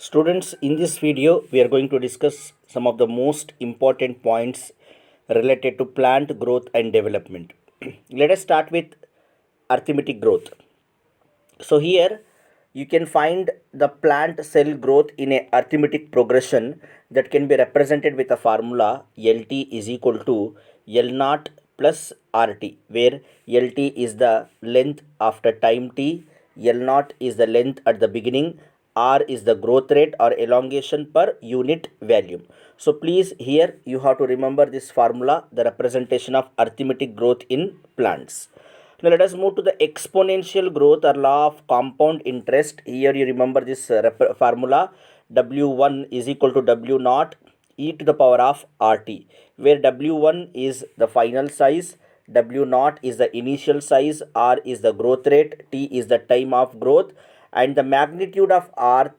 Students, in this video, we are going to discuss some of the most important points related to plant growth and development. Let us start with arithmetic growth. So here you can find the plant cell growth in a arithmetic progression that can be represented with a formula LT is equal to L naught plus RT, where LT is the length after time T, L naught is the length at the beginning, R is the growth rate or elongation per unit volume. So please here you have to remember this formula, the representation of arithmetic growth in plants. Now let us move to the exponential growth or law of compound interest. Here you remember this formula W1 is equal to W naught e to the power of RT, where W1 is the final size, W naught is the initial size, R is the growth rate, T is the time of growth, and the magnitude of R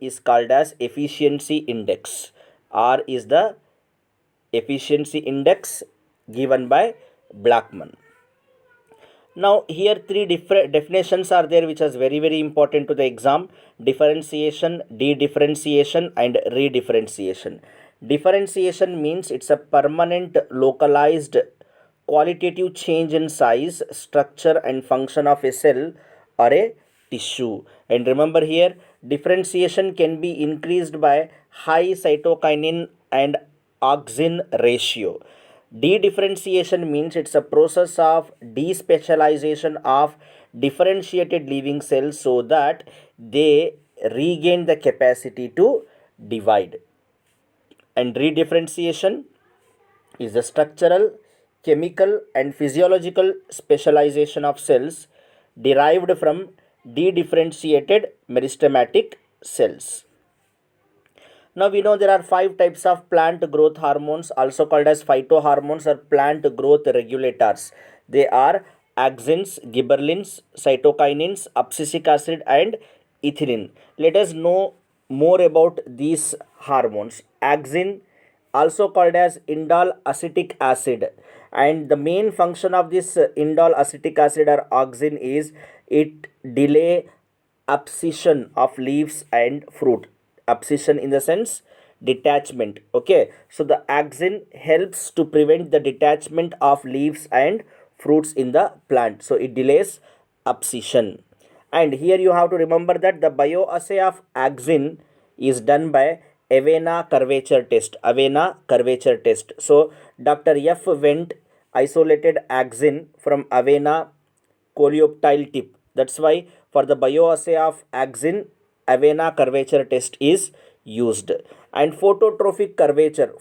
is called as efficiency index. R is the efficiency index given by Blackman. Now here three different definitions are there which is very important to the exam: differentiation, de-differentiation and redifferentiation. Differentiation means it's a permanent localized qualitative change in size, structure and function of a cell or a tissue. And remember here, differentiation can be increased by high cytokinin and auxin ratio. De-differentiation means it's a process of despecialization of differentiated living cells so that they regain the capacity to divide. And redifferentiation is the structural, chemical and physiological specialization of cells derived from de-differentiated meristematic cells. Now we know there are 5 types of plant growth hormones, also called as phytohormones or plant growth regulators. They are axins, gibberellins, cytokinins, abscisic acid and ethylene. Let us know more about these hormones. Axin, also called as indole acetic acid, and the main function of this indole acetic acid or auxin is it delay abscission of leaves and fruit. Abscission in the sense detachment. Okay, so the axin helps to prevent the detachment of leaves and fruits in the plant, so it delays abscission. And here you have to remember that the bioassay of axin is done by Avena curvature test. Avena curvature test. So Dr. F. Wendt isolated axin from Avena coleoptile tip. That's why for the bioassay of axin, Avena curvature test is used. And phototrophic curvature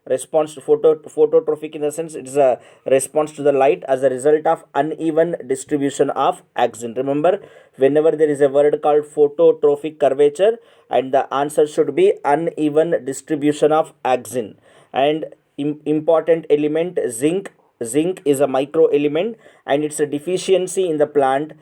response to phototrophic in the sense it is a response to the light as a result of uneven distribution of axin. Remember, whenever there is a word called phototrophic curvature, and the answer should be uneven distribution of axin. And important element zinc is a micro element, and it's a deficiency in the plant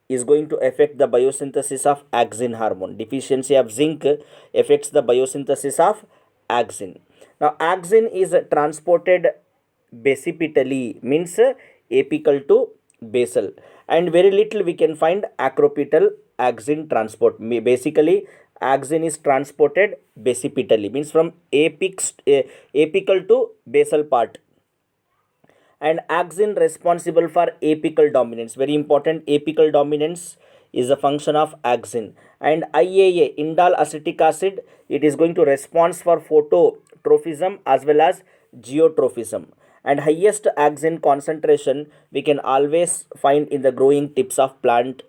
is going to affect the biosynthesis of axin hormone. Deficiency of zinc affects the biosynthesis of axin. Now axin is transported basipetally, means apical to basal, and very little we can find acropetal axin transport. Basically axin is transported basipetally, means from apical to basal part. And axin responsible for apical dominance. Very important, apical dominance is a function of axin. And IAA, indole acetic acid, it is going to respond for phototrophism as well as geotrophism. And highest axin concentration we can always find in the growing tips of plant,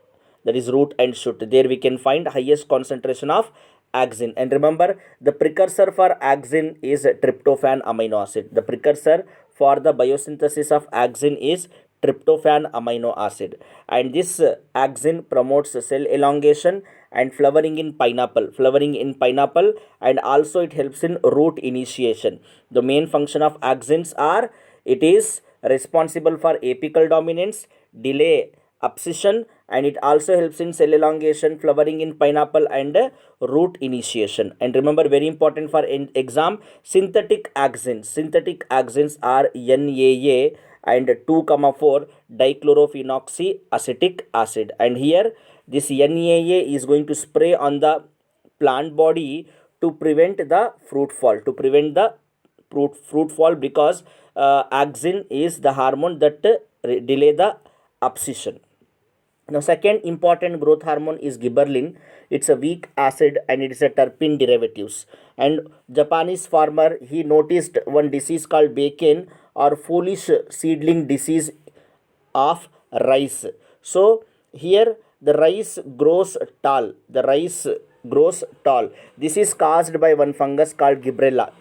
that is root and shoot. There we can find highest concentration of axin. And remember, the precursor for axin is tryptophan amino acid. The precursor for the biosynthesis of axin is tryptophan amino acid, and this axin promotes cell elongation and flowering in pineapple, and also it helps in root initiation. The main function of axins are it is responsible for apical dominance, delay abscission, and it also helps in cell elongation, flowering in pineapple and root initiation. And remember, very important for exam, synthetic axins. Synthetic axins are NAA and 2,4 dichlorophenoxyacetic acid. And here This NAA is going to spray on the plant body to prevent the fruit fall, because axin is the hormone that delay the abscission. Now, second important growth hormone is gibberellin. It's a weak acid and it is a terpene derivatives. And Japanese farmer, he noticed one disease called bacon or foolish seedling disease of rice. So here the rice grows tall. This is caused by one fungus called Gibberella.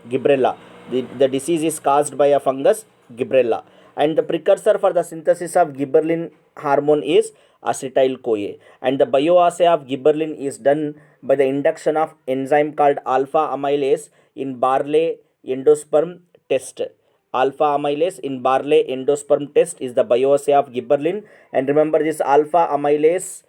The disease is caused by a fungus Gibberella. And the precursor for the synthesis of gibberellin hormone is acetyl CoA. And the bioassay of gibberellin is done by the induction of enzyme called alpha amylase in barley endosperm test. Alpha amylase in barley endosperm test is the bioassay of gibberellin. And remember, this alpha amylase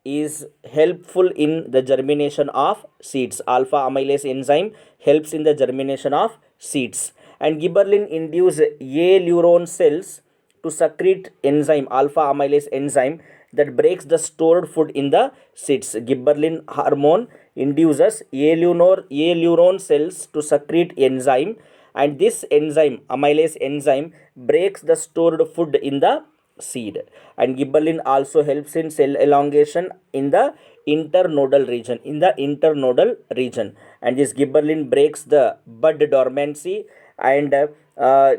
is helpful in the germination of seeds. Alpha amylase enzyme helps in the germination of seeds. And gibberellin induces A-neuron cells to secrete enzyme, alpha amylase enzyme, that breaks the stored food in the seeds. Gibberellin hormone induces A-neuron cells to secrete enzyme, and this enzyme, amylase enzyme, breaks the stored food in the seed. And gibberellin also helps in cell elongation in the internodal region. And this gibberellin breaks the bud dormancy. And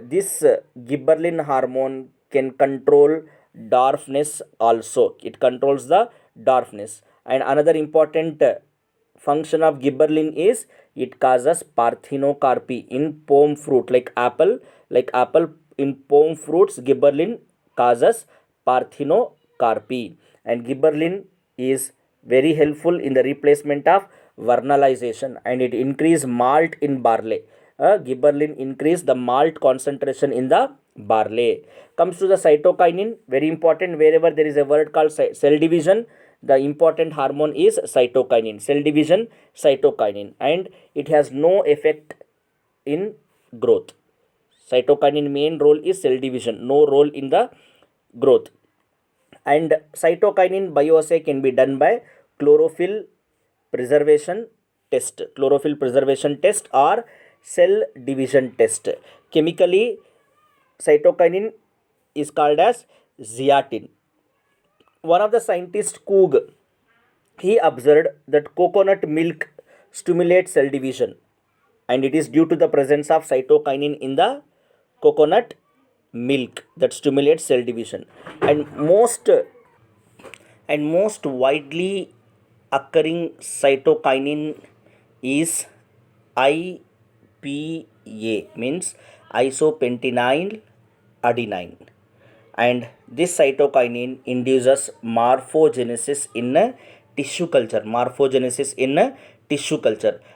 this gibberellin hormone can control dwarfness also. It controls the dwarfness. And another important function of gibberellin is it causes parthenocarpy in pome fruit, like apple. In pome fruits, gibberellin causes parthenocarpy. And gibberellin is very helpful in the replacement of vernalization, and it increase malt in barley. Gibberellin increase the malt concentration in the barley. Comes to the cytokinin, very important. Wherever there is a word called cell division, the important hormone is cytokinin. Cell division, cytokinin, and it has no effect in growth. Cytokinin main role is cell division, no role in the growth. And cytokinin bioassay can be done by chlorophyll preservation test or cell division test. Chemically, cytokinin is called as zeatin. One of the scientists, Coog, he observed that coconut milk stimulates cell division, and it is due to the presence of cytokinin in the coconut milk that stimulates cell division. And most widely occurring cytokinin is IPA, means isopentenyl adenine. And this cytokinin induces morphogenesis in a tissue culture,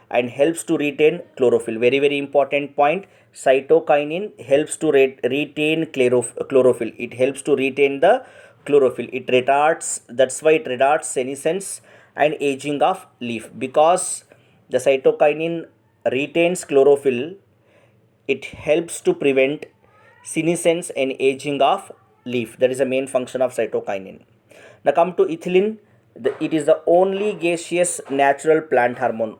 and helps to retain chlorophyll. Very, very important point. Cytokinin helps to retain chlorophyll. It helps to retain the chlorophyll. It retards, that's why it retards senescence and aging of leaf. Because the cytokinin retains chlorophyll, it helps to prevent senescence and aging of leaf. That is the main function of cytokinin. Now come to ethylene. It is the only gaseous natural plant hormone.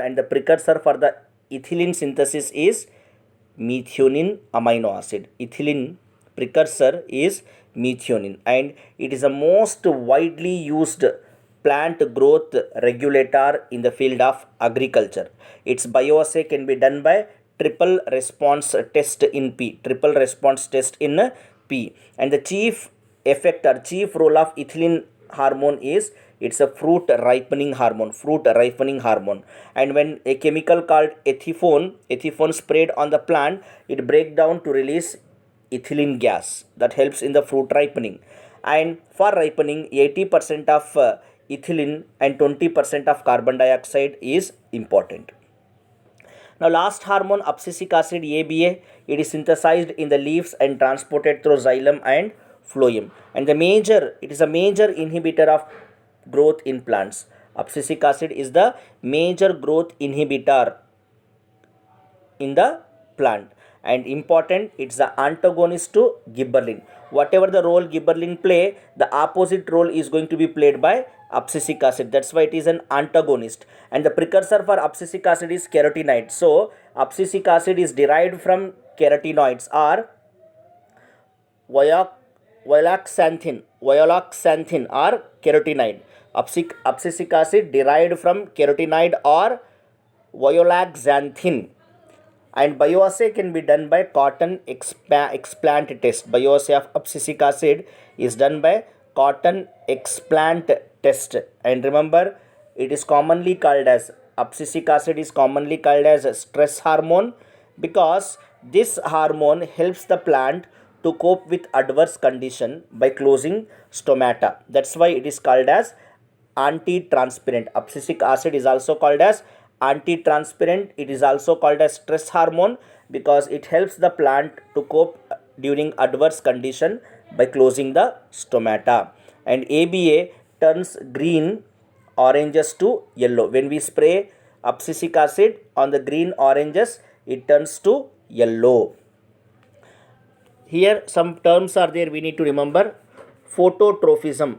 And the precursor for the ethylene synthesis is methionine amino acid. Ethylene precursor is methionine, and it is the most widely used plant growth regulator in the field of agriculture. Its bioassay can be done by triple response test in P. And the chief effect or chief role of ethylene hormone is it's a fruit ripening hormone. And when a chemical called ethifone sprayed on the plant, it breaks down to release ethylene gas that helps in the fruit ripening. And for ripening, 80% of ethylene and 20% of carbon dioxide is important. Now last hormone, abscisic acid, ABA, it is synthesized in the leaves and transported through xylem and phloem. And it is a major inhibitor of growth in plants. Abscisic acid is the major growth inhibitor in the plant. And important, it's the antagonist to gibberellin. whatever the role gibberellin play, the opposite role is going to be played by abscisic acid. That's why it is an antagonist. And the precursor for abscisic acid is carotenoid. So abscisic acid is derived from carotenoids or violaxanthin or carotenoid. Abscisic acid derived from carotenoid or violaxanthin. And bioassay can be done by cotton explant test. Bioassay of abscisic acid is done by cotton explant test. And remember, it is commonly called as abscisic acid is commonly called as a stress hormone, because this hormone helps the plant to cope with adverse condition by closing stomata. That's why it is called as anti-transpirant. Abscisic acid is also called as anti-transpirant. It is also called as stress hormone because it helps the plant to cope during adverse condition by closing the stomata. And ABA turns green oranges to yellow. When we spray abscisic acid on the green oranges, it turns to yellow. Here some terms are there we need to remember. Phototrophism,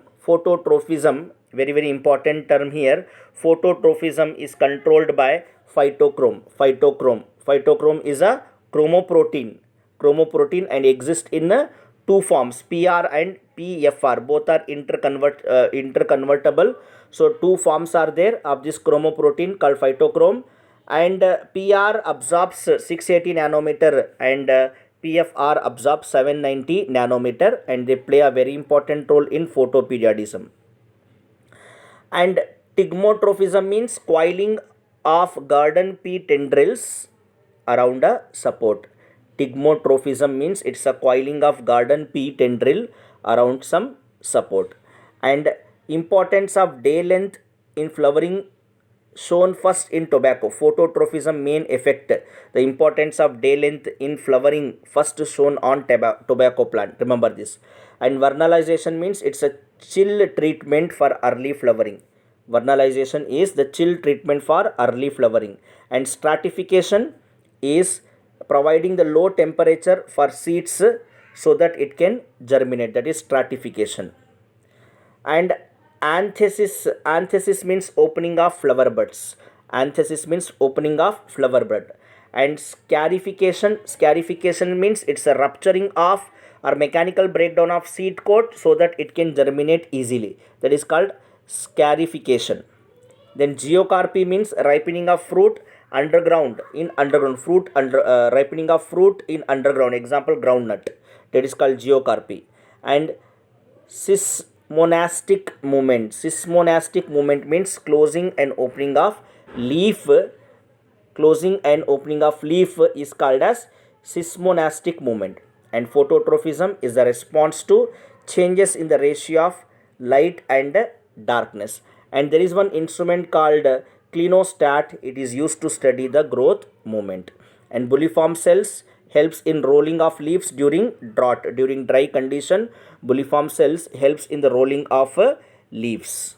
very very important term here. Phototrophism is controlled by phytochrome. Phytochrome is a chromoprotein and exists in two forms, PR and PFR. Both are interconvertible. So two forms are there of this chromoprotein called phytochrome, and PR absorbs 680 nanometer and PFR absorbs 790 nanometer, and they play a very important role in photoperiodism. And stigmotrophism means coiling of garden pea tendrils around a support. Stigmotrophism means it's a coiling of garden pea tendril around some support. And importance of day length in flowering shown first in tobacco. Phototrophism main effect, the importance of day length in flowering first shown on tobacco plant. Remember this. And vernalization means it's a chill treatment for early flowering. Vernalization is the chill treatment for early flowering. And stratification is providing the low temperature for seeds so that it can germinate. That is stratification. And anthesis means opening of flower buds. Anthesis means opening of flower bud. And scarification means it's a rupturing of or mechanical breakdown of seed coat so that it can germinate easily. That is called scarification. Then geocarpy means ripening of fruit underground, ripening of fruit in underground. Example, groundnut. That is called geocarpy. And sysmonastic movement. Sysmonastic movement means closing and opening of leaf. Closing and opening of leaf is called as sysmonastic movement. And phototrophism is the response to changes in the ratio of light and darkness. And there is one instrument called clinostat. It is used to study the growth movement. And bulliform cells helps in rolling of leaves during drought. During dry condition, bulliform cells helps in the rolling of leaves.